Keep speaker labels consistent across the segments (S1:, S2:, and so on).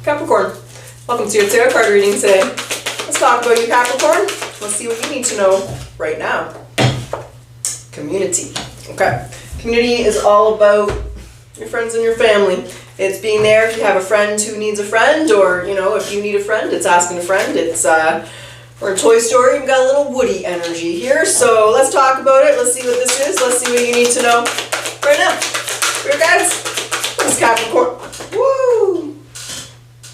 S1: Capricorn, welcome to your tarot card reading today. Let's talk about you, Capricorn. Let's see what you need to know right now. Community. Okay. Community is all about your friends and your family. It's being there if you have a friend who needs a friend, or, you know, if you need a friend, it's asking a friend. It's, we're in Toy Story, we've got a little Woody energy here. So let's talk about it. Let's see what this is. Let's see what you need to know right now. Here, guys. This is Capricorn. Woo!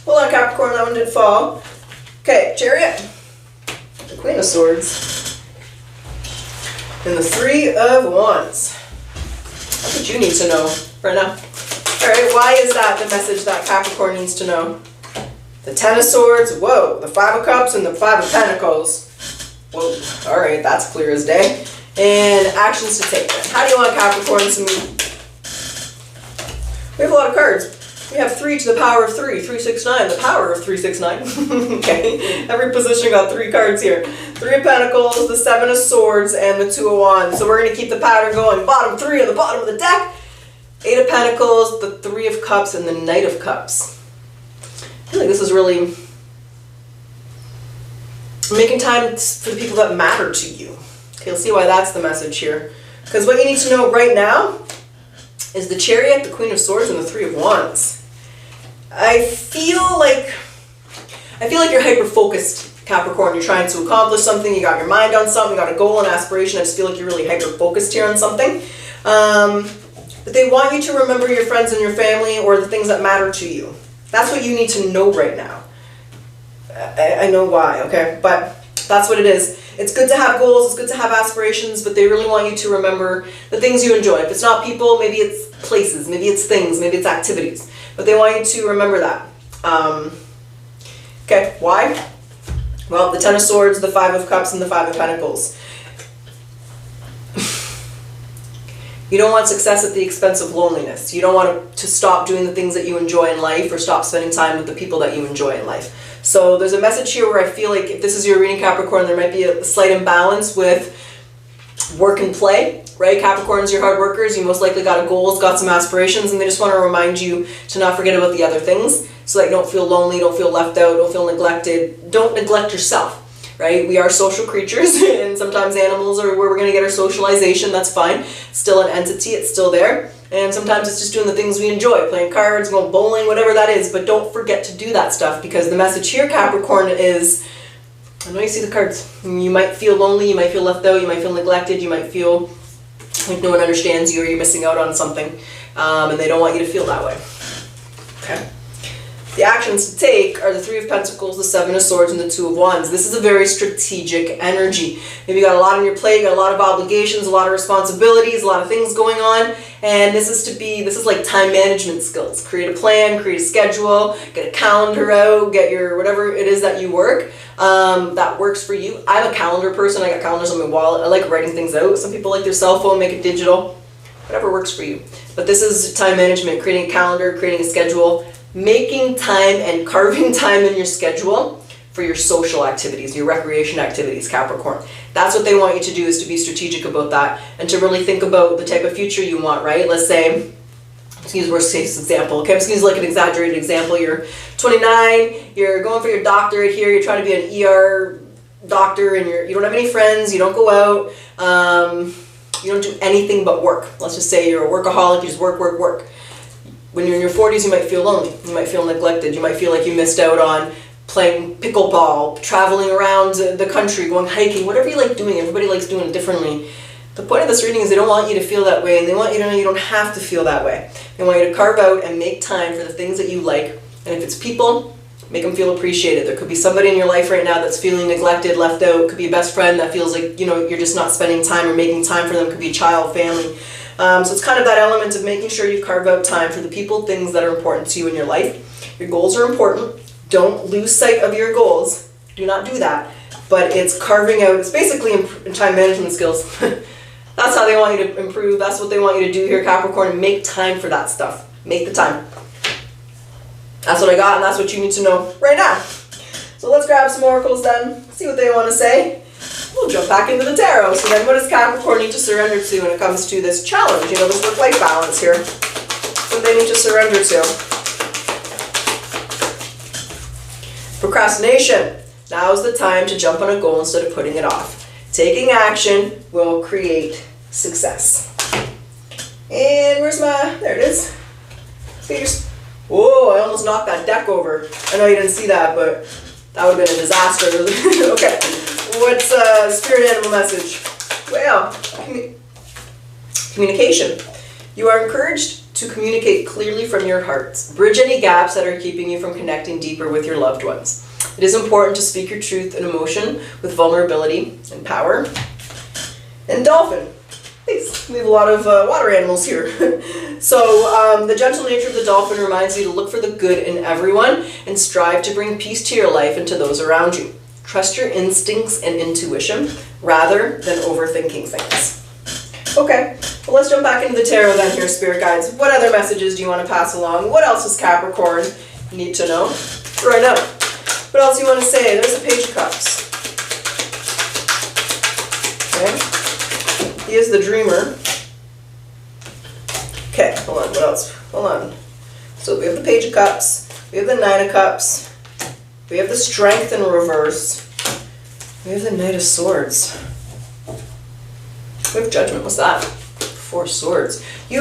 S1: Hold on, Capricorn, that one did fall. Okay, Chariot. The Queen of Swords. And the Three of Wands. That's what you need to know right now. Alright, why is that the message that Capricorn needs to know? The Ten of Swords, whoa, the Five of Cups and the Five of Pentacles. Whoa, alright, that's clear as day. And actions to take. How do you want Capricorn to move? We have a lot of cards. We have 3 to the power of 3, 369, the power of 369. Okay, every position got 3 cards here. 3 of Pentacles, the 7 of Swords, and the 2 of Wands. So we're going to keep the pattern going. Bottom 3 on the bottom of the deck. 8 of Pentacles, the 3 of Cups, and the Knight of Cups. I feel like this is really making time for the people that matter to you. Okay, you'll see why that's the message here. Because what you need to know right now is the Chariot, the Queen of Swords, and the 3 of Wands. I feel like you're hyper-focused, Capricorn. You're trying to accomplish something, you got your mind on something, you got a goal and aspiration. I just feel like you're really hyper-focused here on something. But they want you to remember your friends and your family, or the things that matter to you. That's what you need to know right now. I know why, okay? But that's what it is. It's good to have goals, it's good to have aspirations, but they really want you to remember the things you enjoy. If it's not people, maybe it's places, maybe it's things, maybe it's activities. But they want you to remember that. Okay, why? Well, the Ten of Swords, the 5 of Cups, and the 5 of Pentacles. You don't want success at the expense of loneliness. You don't want to stop doing the things that you enjoy in life, or stop spending time with the people that you enjoy in life. So there's a message here where I feel like if this is your reading, Capricorn, there might be a slight imbalance with work and play, right? Capricorns, you're hard workers, you most likely got goals, got some aspirations, and they just want to remind you to not forget about the other things so that you don't feel lonely, don't feel left out, don't feel neglected. Don't neglect yourself. Right? We are social creatures, and sometimes animals are where we're going to get our socialization. That's fine. It's still an entity. It's still there. And sometimes it's just doing the things we enjoy, playing cards, going bowling, whatever that is. But don't forget to do that stuff, because the message here, Capricorn, is, I know you see the cards. You might feel lonely, you might feel left out, you might feel neglected, you might feel like no one understands you, or you're missing out on something. And they don't want you to feel that way. Okay. The actions to take are the 3 of Pentacles, the 7 of Swords, and the 2 of Wands. This is a very strategic energy. Maybe you got a lot on your plate, you got a lot of obligations, a lot of responsibilities, a lot of things going on, and this is like time management skills. Create a plan, create a schedule, get a calendar out, get your whatever it is that you work that works for you. I'm a calendar person. I got calendars on my wallet. I like writing things out. Some people like their cell phone, make it digital. Whatever works for you. But this is time management, creating a calendar, creating a schedule, making time and carving time in your schedule for your social activities, your recreation activities, Capricorn. That's what they want you to do, is to be strategic about that and to really think about the type of future you want, right? Let's say, let's use worst case example. Okay, I'm just going to use like an exaggerated example. You're 29, you're going for your doctorate here, you're trying to be an ER doctor, and you don't have any friends, you don't go out, you don't do anything but work. Let's just say you're a workaholic, you just work, work, work. When you're in your 40s, you might feel lonely, you might feel neglected, you might feel like you missed out on playing pickleball, traveling around the country, going hiking, whatever you like doing. Everybody likes doing it differently. The point of this reading is they don't want you to feel that way, and they want you to know you don't have to feel that way. They want you to carve out and make time for the things that you like, and if it's people, make them feel appreciated. There could be somebody in your life right now that's feeling neglected, left out. It could be a best friend that feels like, you know, you're just not spending time or making time for them. It could be a child, family. So it's kind of that element of making sure you carve out time for the people, things that are important to you in your life. Your goals are important. Don't lose sight of your goals. Do not do that. But it's carving out, it's basically time management skills. That's how they want you to improve. That's what they want you to do here, Capricorn. Make time for that stuff. Make the time. That's what I got, and that's what you need to know right now. So let's grab some oracles then, see what they want to say. We'll jump back into the tarot. So then what does Capricorn need to surrender to when it comes to this challenge? You know, this work-life balance here. What they need to surrender to. Procrastination. Now's the time to jump on a goal instead of putting it off. Taking action will create success. And where's my, there it is. Whoa, I almost knocked that deck over. I know you didn't see that, but that would have been a disaster. Okay, what's spirit animal message? Well, communication. You are encouraged to communicate clearly from your heart. Bridge any gaps that are keeping you from connecting deeper with your loved ones. It is important to speak your truth and emotion with vulnerability and power. And dolphin. Thanks. We have a lot of water animals here. So the gentle nature of the dolphin reminds you to look for the good in everyone and strive to bring peace to your life and to those around you. Trust your instincts and intuition rather than overthinking things. Okay, well, let's jump back into the tarot then here, spirit guides. What other messages do you want to pass along? What else does Capricorn need to know right now? What else do you want to say? There's a Page of Cups. Okay. He is the dreamer. Okay, hold on, what else? Hold on. So we have the Page of Cups, we have the Nine of Cups, we have the Strength in reverse, we have the Knight of Swords. We have Judgment, what's that? Four Swords. I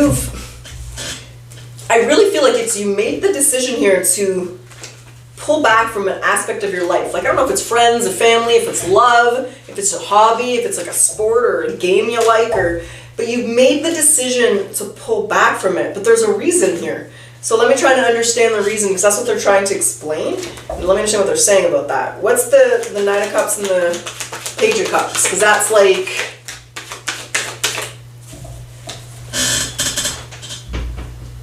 S1: really feel like you made the decision here to pull back from an aspect of your life. Like, I don't know if it's friends, a family, if it's love, if it's a hobby, if it's like a sport or a game you like, but you've made the decision to pull back from it. But there's a reason here. So let me try to understand the reason, because that's what they're trying to explain. And let me understand what they're saying about that. What's the Nine of Cups and the Page of Cups? Because that's like...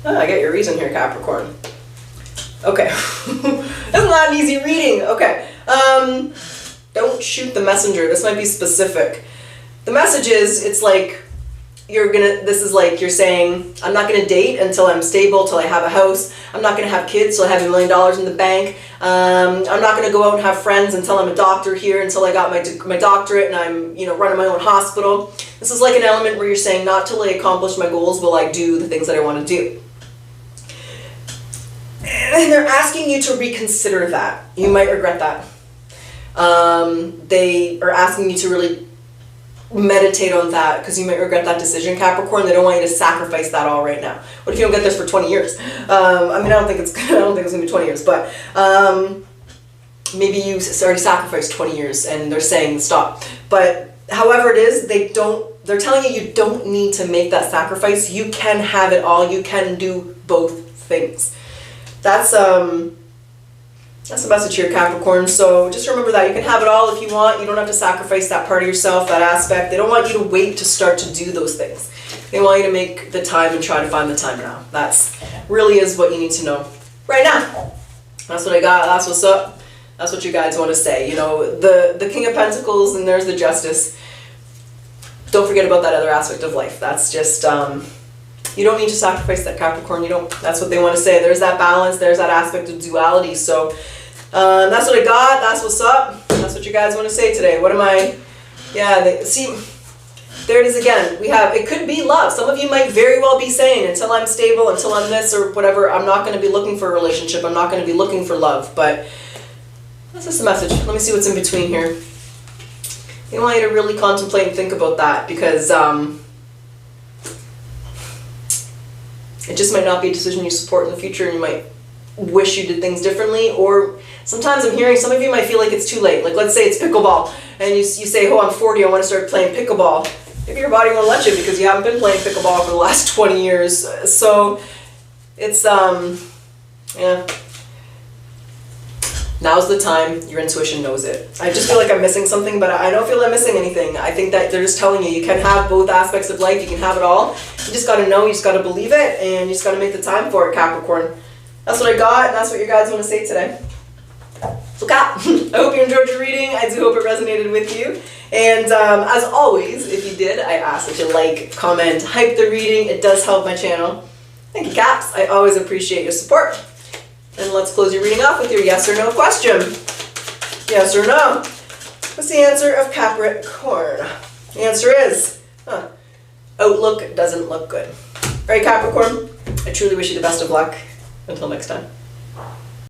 S1: Oh, I get your reason here, Capricorn. Okay. That's not an easy reading. Okay. Don't shoot the messenger. This might be specific. The message is, it's like, this is like you're saying, I'm not gonna date until I'm stable, till I have a house. I'm not gonna have kids till I have $1 million in the bank. I'm not gonna go out and have friends until I'm a doctor here, until I got my doctorate and I'm, running my own hospital. This is like an element where you're saying, not till I accomplish my goals will I do the things that I want to do. And they're asking you to reconsider that. You might regret that. They are asking you to really meditate on that, because you might regret that decision, Capricorn. They don't want you to sacrifice that all right now. What if you don't get this for 20 years? I don't think it's gonna be 20 years, but maybe you already sacrificed 20 years and they're saying stop. But however it is, they're telling you don't need to make that sacrifice. You can have it all. You can do both things. That's the message here, Capricorn. So just remember that you can have it all if you want. You don't have to sacrifice that part of yourself, that aspect. They don't want you to wait to start to do those things. They want you to make the time and try to find the time now. That's really is what you need to know right now. That's what I got. That's what's up. That's what you guys want to say. The King of Pentacles, and there's the Justice. Don't forget about that other aspect of life. That's just... you don't need to sacrifice that, Capricorn. You don't. That's what they want to say. There's that balance. There's that aspect of duality. So that's what I got. That's what's up. That's what you guys want to say today. What am I? Yeah. See, there it is again. It could be love. Some of you might very well be saying, until I'm stable, until I'm this or whatever, I'm not going to be looking for a relationship. I'm not going to be looking for love. But that's just a message. Let me see what's in between here. I want you to really contemplate and think about that, because it just might not be a decision you support in the future, and you might wish you did things differently. Or sometimes I'm hearing some of you might feel like it's too late. Like, let's say it's pickleball, and you say, oh, I'm 40, I want to start playing pickleball. Maybe your body won't let you because you haven't been playing pickleball for the last 20 years. So it's, yeah. Now's the time. Your intuition knows it. I just feel like I'm missing something, but I don't feel I'm missing anything. I think that they're just telling you can have both aspects of life. You can have it all. You just got to know. You just got to believe it, and you just got to make the time for it, Capricorn. That's what I got, and that's what you guys want to say today. So, Cap, I hope you enjoyed your reading. I do hope it resonated with you. And as always, if you did, I ask that you like, comment, hype the reading. It does help my channel. Thank you, Caps. I always appreciate your support. And let's close your reading off with your yes or no question. Yes or no? What's the answer of Capricorn? The answer is, outlook doesn't look good. All right, Capricorn, I truly wish you the best of luck. Until next time.